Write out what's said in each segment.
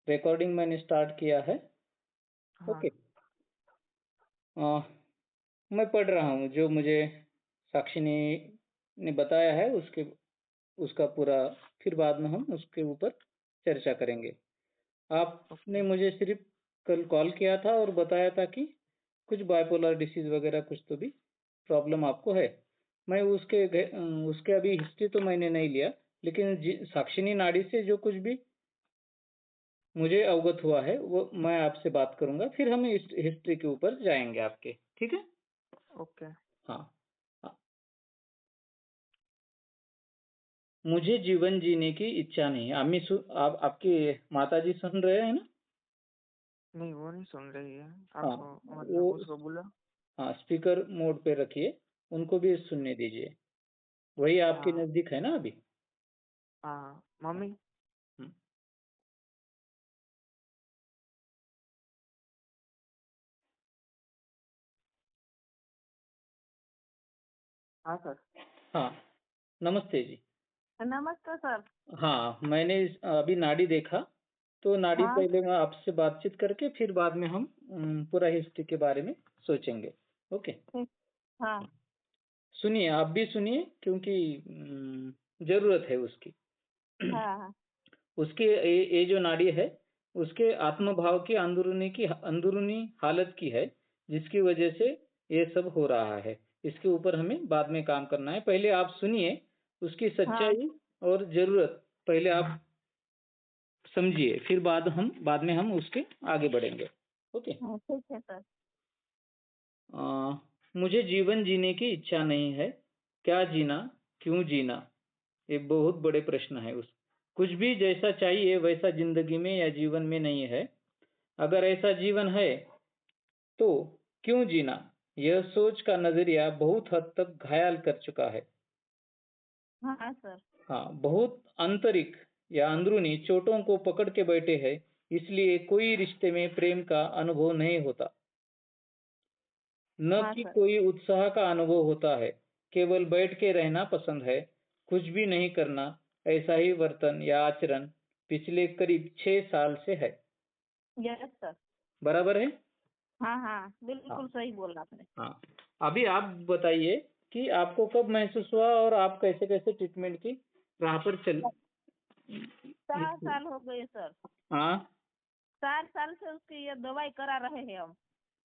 Recording मैंने start किया है। हाँ ओके। मैं पढ़ रहा हूँ जो मुझे साक्षिनी ने बताया है उसका पूरा, फिर बाद में हम उसके ऊपर चर्चा करेंगे। आपने मुझे सिर्फ कल कॉल किया था और बताया था कि कुछ बाइपोलर डिसीज वगैरह कुछ तो भी प्रॉब्लम आपको है। मैं उसके अभी हिस्ट्री तो मैंने नहीं लिया, लेकिन साक्षिनी नाड़ी से जो कुछ भी मुझे अवगत हुआ है वो मैं आपसे बात करूंगा, फिर हम हिस्ट्री के ऊपर जाएंगे आपके। ठीक है? ओके। हाँ। मुझे जीवन जीने की इच्छा नहीं। आपकी माताजी सुन रहे हैं ना? नहीं, वो नहीं सुन रही है। हाँ, आप वो मतलब उसको बोला। हाँ, स्पीकर मोड पे रखिए, उनको भी सुनने दीजिए। वही आपके हाँ नजदीक है ना अभी? हाँ मम्मी। हम्म, हाँ सर। हाँ, नमस्ते जी। नमस्ते सर। हाँ, मैंने अभी नाड़ी देखा, तो नाड़ी हाँ पहले मैं आपसे बातचीत करके फिर बाद में हम पूरा हिस्ट्री के बारे में सोचेंगे। ओके। ठीक। हाँ सुनिए, आप भी सुनिए, क्योंकि जरूरत है उसकी। हाँ हाँ उसके ये जो नाड़ी है, उसके आत्मभाव की अंदरूनी हालत की है, जिसकी वजह से ये सब हो रहा है। इसके ऊपर हमें बाद में काम करना है। पहले आप सुनिए, उसकी हाँ सच्चाई और जरूरत पहले आप समझिए, फिर बाद में हम उसके आगे बढ़ेंगे। ओके। हाँ, ठीक है सर। मुझे जीवन जीने की इच्छा नहीं है। क्या जीना, क्यों जीना? ये बहुत बड़े प्रश्न है। उस कुछ भी जैसा चाहिए वैसा जिंदगी में या जीवन में नहीं है। अगर ऐसा जीवन है तो क्यों जीना? यह सोच का नजरिया बहुत हद तक घायल कर चुका है। हाँ सर। हाँ, बहुत आंतरिक या अंदरूनी चोटों को पकड़ के बैठे हैं, इसलिए कोई रिश्ते में प्रेम का अनुभव नहीं होता, न हाँ कि सर। कोई उत्साह का अनुभव होता है। केवल बैठ के रहना पसंद है, कुछ भी नहीं करना। ऐसा ही वर्तन या आचरण पिछले करीब 6 साल से है। Yes sir. बराबर है? हाँ हाँ, हाँ बिल्कुल सही बोला आपने। हाँ। अभी आप बताइए कि आपको कब महसूस हुआ और आप कैसे कैसे ट्रीटमेंट की राह पर चल। 4 साल हो गए सर। हाँ, 4 साल से उसकी ये दवाई करा रहे हैं हम।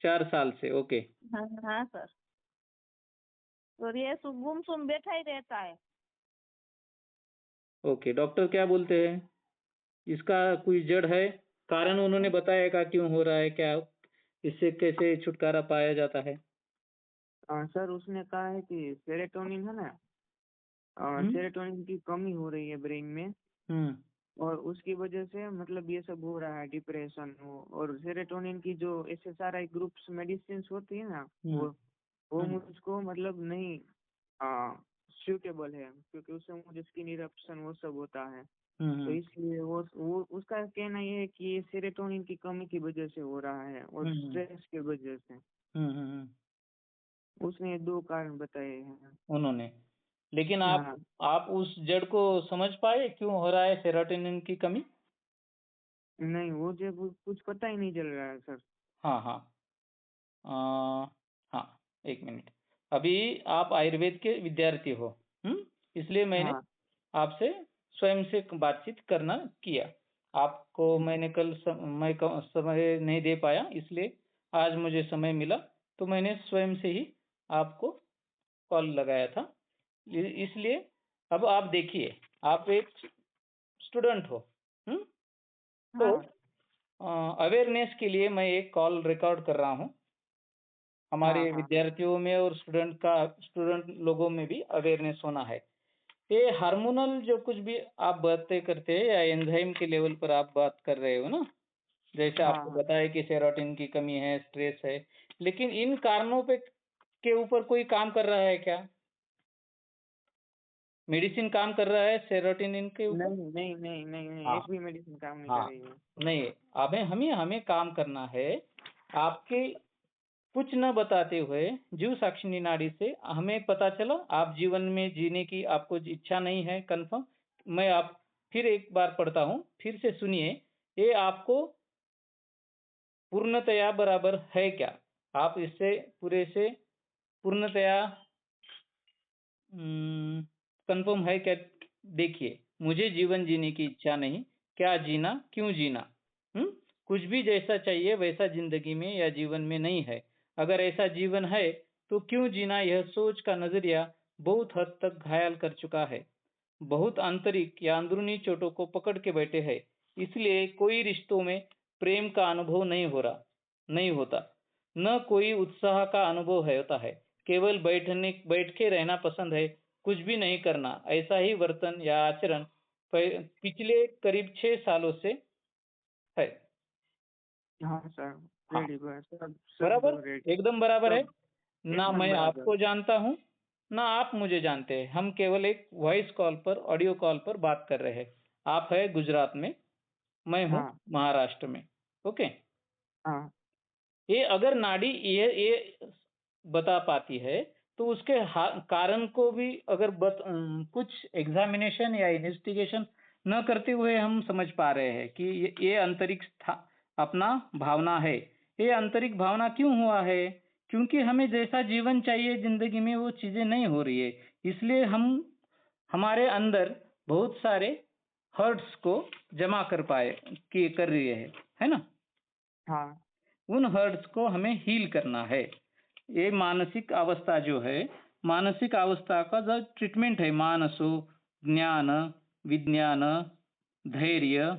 4 साल से। ओके। हाँ हाँ सर। और ये गुमसुम बैठा ही रहता है। ओके, डॉक्टर क्या बोलते हैं? इसका कोई जड़ है? कारण उन्होंने बताया का क्यों हो रहा है क्या? इससे कैसे छुटकारा पाया जाता है? सर उसने कहा है कि सेरोटोनिन है ना, हम्म सेरोटोनिन की कमी हो रही है ब्रेन में। हम्म और उसकी वजह से मतलब ये सब हो रहा है, डिप्रेशन हो। और सेरोटोनिन की जो SSRI ग्रुप्स मेडिसिन होती है ना, हम्म वो हम्म मुझको मतलब नहीं सूटेबल है, क्योंकि उससे मुझे स्किन इरप्शन वो सब होता है। तो हम्म इसलिए वो उसका कहना ये है कि ये सेरोटोनिन की कमी की वजह से हो रहा है और हम्म स्ट्रेस की वजह से। हम्म। उसने ये 2 कारण बताए हैं। उन्होंने, लेकिन आप हाँ आप उस जड़ को समझ पाए क्यों हो रहा है सेरोटोनिन की कमी? नहीं, वो जो कुछ पता ही नहीं चल रहा है सर। हाँ हाँ। अ, हाँ, एक मिनट। अभी आप आयुर्वेद के विद्यार्थी हो, इसलिए मैंने हाँ आपसे स्वयं से बातचीत करना किया। आपको मैंने कल समय नहीं दे पाया, इसलिए आज मुझे समय मिला, तो मैंने स्वयं से ही आपको कॉल लगाया था। इसलिए अब आप देखिए, आप एक स्टूडेंट हो, हम्म तो हाँ अवेयरनेस के लिए मैं एक कॉल रिकॉर्ड कर रहा हूँ। हमारे हाँ हाँ विद्यार्थियों में और स्टूडेंट लोगों में भी अवेयरनेस होना है। ये हार्मोनल जो कुछ भी आप बातें करते हैं या एंजाइम के लेवल पर आप बात कर रहे हो ना, जैसे हाँ आपको हाँ। बताया कि सेरोटिन की कमी है, स्ट्रेस है, लेकिन इन कारणों पे के ऊपर कोई काम कर रहा है क्या? मेडिसिन काम कर रहा है सेरोटिनिन के ऊपर? नहीं नहीं नहीं नहीं नहीं, हाँ एक भी मेडिसिन काम नहीं कर हाँ। रही है। नहीं, हमें हमें हमें काम करना है। आपके कुछ न बताते हुए जीव साक्षिणी नाड़ी से हमें पता चला आप जीवन में जीने की आपको इच्छा नहीं है, कंफर्म। मैं आप फिर एक बार पढ़ता हूँ, फिर से सुनिए। ये आपको पूर्णतया बराबर है क्या? आप इससे पूरे से पूर्णतया कंफर्म है क्या? देखिए, मुझे जीवन जीने की इच्छा नहीं, क्या जीना, क्यों जीना? कुछ भी जैसा चाहिए वैसा जिंदगी में या जीवन में नहीं है। अगर ऐसा जीवन है तो क्यों जीना, यह सोच का नजरिया बहुत हद तक घायल कर चुका है। बहुत आंतरिक या अंदरूनी चोटों को पकड़ के बैठे हैं। इसलिए कोई रिश्तों में प्रेम का अनुभव नहीं होता, न कोई उत्साह का अनुभव होता है। केवल बैठ के रहना पसंद है, कुछ भी नहीं करना। ऐसा ही वर्तन या आचरण पिछले करीब 6 सालों से है। हाँ सर, हाँ, रेडी बस, सब बराबर, रेडी, एकदम बराबर है। सब ना एकदम मैं बराबर। आपको जानता हूँ, ना आप मुझे जानते हैं। हम केवल एक वॉइस कॉल पर, ऑडियो कॉल पर बात कर रहे हैं। आप है गुजरात में, मैं हूँ हाँ महाराष्ट्र में। ओके। हाँ ये अगर नाड़ी ये बता पाती है तो उसके कारण को भी अगर कुछ एग्जामिनेशन या इन्वेस्टिगेशन न करते हुए हम समझ पा रहे हैं कि ये आंतरिक अपना भावना है। ये आंतरिक भावना क्यों हुआ है? क्योंकि हमें जैसा जीवन चाहिए जिंदगी में वो चीजें नहीं हो रही है। इसलिए हम हमारे अंदर बहुत सारे हर्ट्स को जमा कर रही है ना? हाँ उन हर्ट्स को हमें हील करना है। ये मानसिक अवस्था जो है, मानसिक अवस्था का जो ट्रीटमेंट है, मानसो ज्ञान, विज्ञान, धैर्य,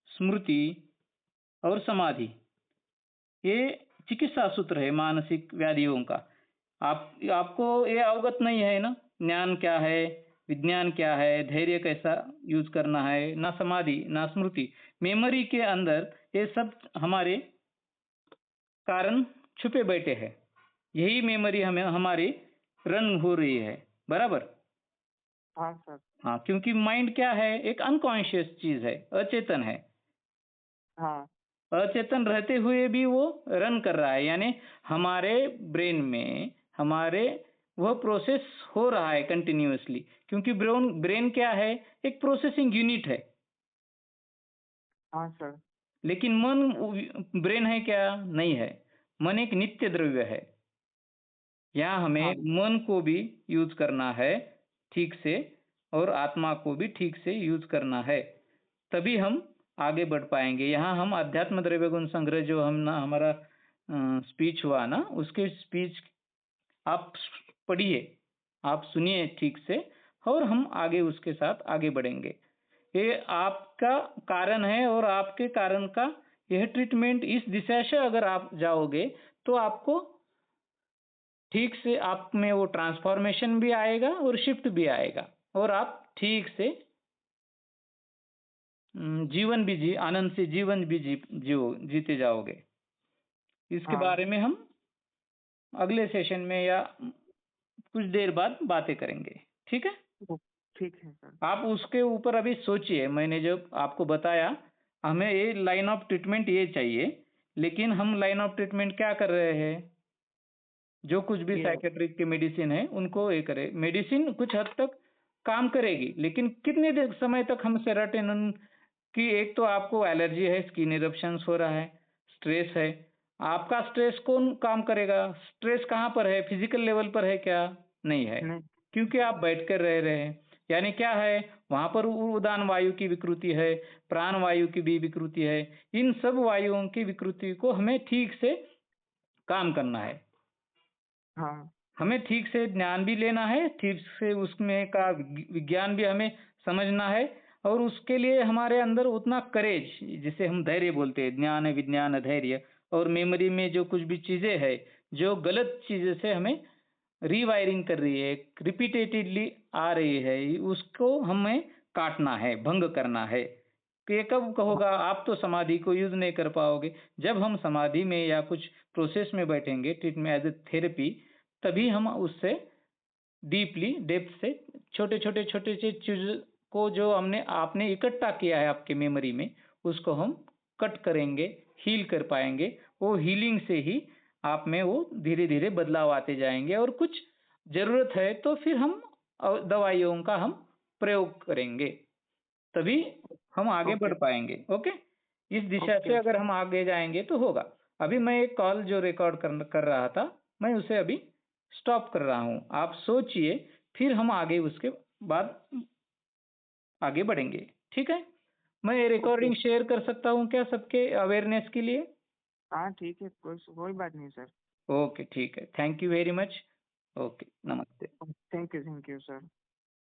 स्मृति और समाधि, ये चिकित्सा सूत्र है मानसिक व्याधियों का। आपको ये अवगत नहीं है ना, ज्ञान क्या है, विज्ञान क्या है, धैर्य कैसा यूज करना है, ना समाधि ना स्मृति, मेमोरी के अंदर ये सब हमारे कारण छुपे बैठे हैं। यही मेमोरी हमें हमारी रन हो रही है, बराबर। हाँ सर। हाँ, क्योंकि माइंड क्या है, एक अनकॉन्शियस चीज है, अचेतन है। हाँ अचेतन रहते हुए भी वो रन कर रहा है, यानी हमारे ब्रेन में हमारे वह प्रोसेस हो रहा है कंटिन्यूअसली। क्योंकि ब्रेन क्या है, एक प्रोसेसिंग यूनिट है। हाँ सर। लेकिन मन ब्रेन है क्या? नहीं है। मन एक नित्य द्रव्य है। यहाँ हमें हाँ मन को भी यूज करना है ठीक से, और आत्मा को भी ठीक से यूज करना है, तभी हम आगे बढ़ पाएंगे। यहाँ हम अध्यात्म द्रव्य गुण संग्रह जो हम ना हमारा स्पीच हुआ ना, उसके स्पीच आप पढ़िए, आप सुनिए ठीक से, और हम आगे उसके साथ आगे बढ़ेंगे। ये आपका कारण है, और आपके कारण का यह ट्रीटमेंट इस दिशा से अगर आप जाओगे तो आपको ठीक से आप में वो ट्रांसफॉर्मेशन भी आएगा और शिफ्ट भी आएगा, और आप ठीक से आनंद से जीवन भी जीते जाओगे। इसके हाँ बारे में हम अगले सेशन में या कुछ देर बाद बातें करेंगे, ठीक है? ठीक है सर। आप उसके ऊपर अभी सोचिए। मैंने जो आपको बताया, हमें ये लाइन ऑफ ट्रीटमेंट ये चाहिए, लेकिन हम लाइन ऑफ ट्रीटमेंट क्या कर रहे हैं? जो कुछ भी ये साइकेट्रिक की मेडिसिन है उनको ये करे। मेडिसिन कुछ हद तक काम करेगी, लेकिन कितने समय तक हम सेरोटोनिन की, एक तो आपको एलर्जी है, स्किन इरप्शंस हो रहा है, स्ट्रेस है। आपका स्ट्रेस कौन काम करेगा? स्ट्रेस कहाँ पर है? फिजिकल लेवल पर है क्या? नहीं है, नहीं। क्योंकि आप बैठ कर रह रहे हैं। यानी क्या है, वहां पर उदान वायु की विकृति है, प्राण वायु की भी विकृति है। इन सब वायुओं की विकृति को हमें ठीक से काम करना है। हाँ हमें ठीक से ज्ञान भी लेना है, ठीक से उसमें का विज्ञान भी हमें समझना है, और उसके लिए हमारे अंदर उतना करेज, जिसे हम धैर्य बोलते हैं, ज्ञान विज्ञान धैर्य, और मेमोरी में जो कुछ भी चीजें है जो गलत चीजें से हमें रीवायरिंग कर रही है, रिपीटेटिवली आ रही है, उसको हमें काटना है, भंग करना है। ये कब होगा? आप तो समाधि को यूज नहीं कर पाओगे। जब हम समाधि में या कुछ प्रोसेस में बैठेंगे, ट्रीटमेंट एज ए थेरेपी, तभी हम उससे डीपली, डेप्थ से, छोटे से चीज को जो आपने इकट्ठा किया है आपके मेमोरी में, उसको हम कट करेंगे, हील कर पाएंगे। वो हीलिंग से ही आप में वो धीरे धीरे बदलाव आते जाएंगे, और कुछ जरूरत है तो फिर हम दवाइयों का हम प्रयोग करेंगे, तभी हम आगे बढ़ ओके पाएंगे। ओके, इस दिशा से ओके। अगर हम आगे जाएंगे तो होगा। अभी मैं एक कॉल जो रिकॉर्ड कर रहा था, मैं उसे अभी स्टॉप कर रहा हूँ। आप सोचिए, फिर हम आगे उसके बाद आगे बढ़ेंगे, ठीक है? मैं रिकॉर्डिंग शेयर कर सकता हूँ क्या सबके अवेयरनेस के लिए? हाँ ठीक है, कोई बात नहीं सर। ओके, ठीक है। Thank you very much. Okay, नमस्ते। Thank you sir.